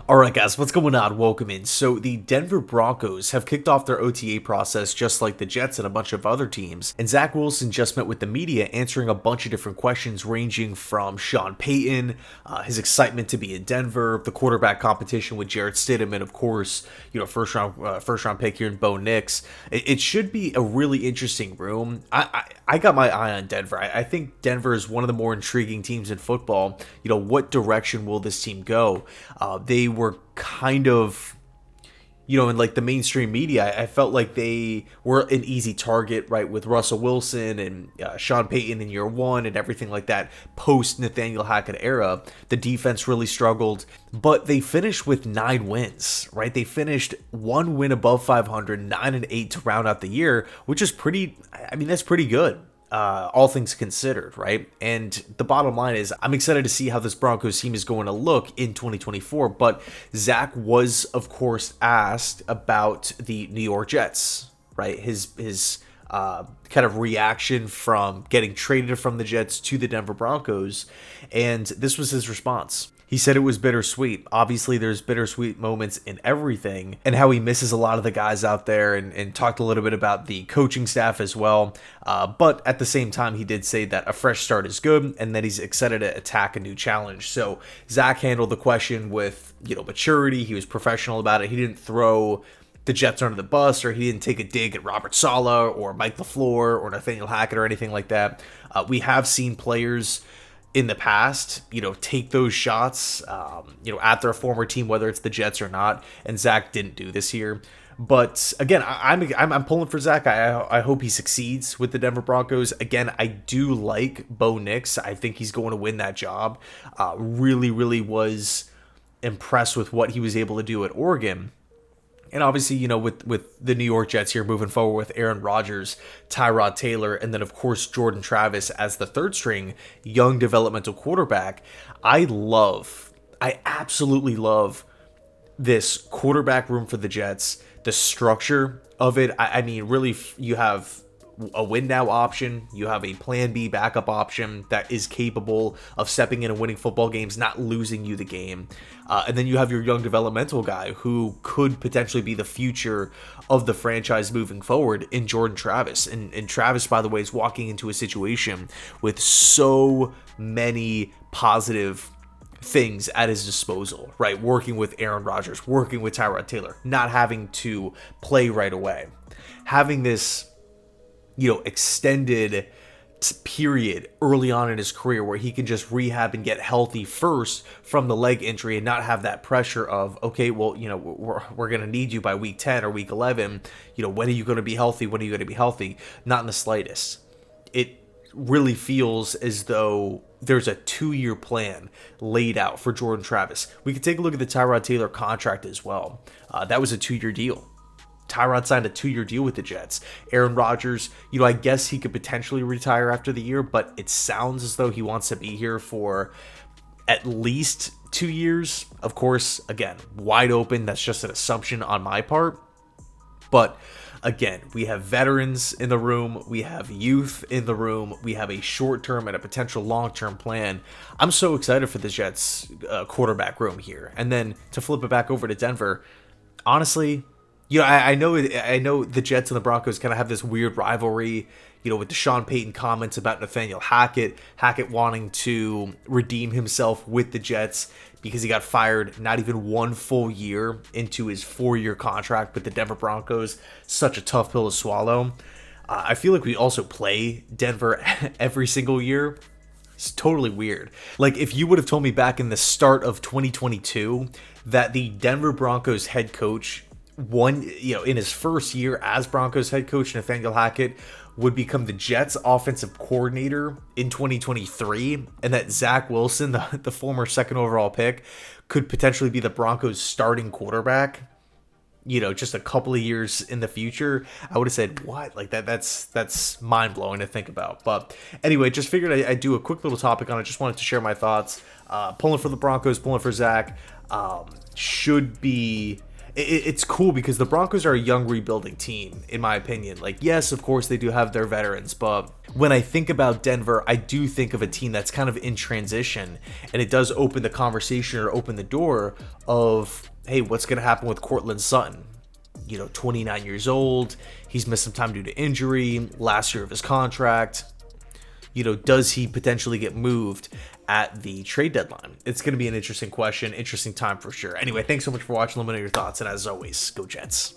All right, guys, what's going on? Welcome in. So, the Denver Broncos have kicked off their OTA process just like the Jets and a bunch of other teams. And Zach Wilson just met with the media answering a bunch of different questions ranging from Sean Payton, his excitement to be in Denver, the quarterback competition with Jarrett Stidham, and of course, first round pick here in Bo Nix. It should be a really interesting room. I got my eye on Denver. I think Denver is one of the more intriguing teams in football. What direction will this team go? They were kind of, in like the mainstream media, I felt like they were an easy target, right, with Russell Wilson and Sean Payton in year one and everything like that. Post Nathaniel Hackett era, the defense really struggled, but they finished with 9 wins, right? They finished 1 win above 500, 9-8 to round out the year, which is pretty. I mean, that's pretty good. All things considered, right? And the bottom line is I'm excited to see how this Broncos team is going to look in 2024. But Zach was, of course, asked about the New York Jets, right? His kind of reaction from getting traded from the Jets to the Denver Broncos. And this was his response. He said it was bittersweet. Obviously, there's bittersweet moments in everything, and how he misses a lot of the guys out there, and talked a little bit about the coaching staff as well. But at the same time, he did say that a fresh start is good, and that he's excited to attack a new challenge. So Zach handled the question with maturity. He was professional about it. He didn't throw the Jets under the bus, or he didn't take a dig at Robert Saleh or Mike LaFleur or Nathaniel Hackett or anything like that. We have seen players in the past, take those shots, at their former team, whether it's the Jets or not. And Zach didn't do this here. But again, I'm pulling for Zach. I hope he succeeds with the Denver Broncos. Again, I do like Bo Nix. I think he's going to win that job. Really was impressed with what he was able to do at Oregon. And obviously, with the New York Jets here moving forward with Aaron Rodgers, Tyrod Taylor, and then, of course, Jordan Travis as the third string young developmental quarterback, I absolutely love this quarterback room for the Jets, the structure of it. I mean, really, you have a win now option, you have a plan B backup option that is capable of stepping in and winning football games, not losing you the game. And then you have your young developmental guy who could potentially be the future of the franchise moving forward in Jordan Travis. And Travis, by the way, is walking into a situation with so many positive things at his disposal, right? Working with Aaron Rodgers, working with Tyrod Taylor, not having to play right away, having this extended period early on in his career where he can just rehab and get healthy first from the leg injury and not have that pressure of, okay, well, we're going to need you by week 10 or week 11. When are you going to be healthy? When are you going to be healthy? Not in the slightest. It really feels as though there's a 2-year plan laid out for Jordan Travis. We could take a look at the Tyrod Taylor contract as well. That was a 2-year deal. Tyrod signed a 2-year deal with the Jets. Aaron Rodgers, I guess he could potentially retire after the year, but it sounds as though he wants to be here for at least 2 years. Of course, again, wide open. That's just an assumption on my part. But again, we have veterans in the room. We have youth in the room. We have a short-term and a potential long-term plan. I'm so excited for the Jets quarterback room here. And then to flip it back over to Denver, honestly, I know the Jets and the Broncos kind of have this weird rivalry, with the Sean Payton comments about Nathaniel Hackett wanting to redeem himself with the Jets because he got fired not even 1 full year into his 4-year contract with the Denver Broncos. Such a tough pill to swallow. I feel like we also play Denver every single year. It's totally weird. Like, if you would have told me back in the start of 2022 that the Denver Broncos head coach in his first year as Broncos head coach, Nathaniel Hackett would become the Jets offensive coordinator in 2023, and that Zach Wilson, the former second overall pick, could potentially be the Broncos starting quarterback, just a couple of years in the future, I would have said, what? Like that's mind-blowing to think about. But anyway, just figured I'd do a quick little topic on it. Just wanted to share my thoughts. Pulling for the Broncos, pulling for Zach. Should be it's cool because the Broncos are a young rebuilding team, in my opinion. Like, yes, of course they do have their veterans, but when I think about Denver, I do think of a team that's kind of in transition, and it does open the conversation or open the door of, hey, what's going to happen with Courtland Sutton? 29 years old, he's missed some time due to injury, last year of his contract. Does he potentially get moved at the trade deadline? It's going to be an interesting question, interesting time for sure. Anyway, thanks so much for watching. Let me know your thoughts, and as always, go Jets.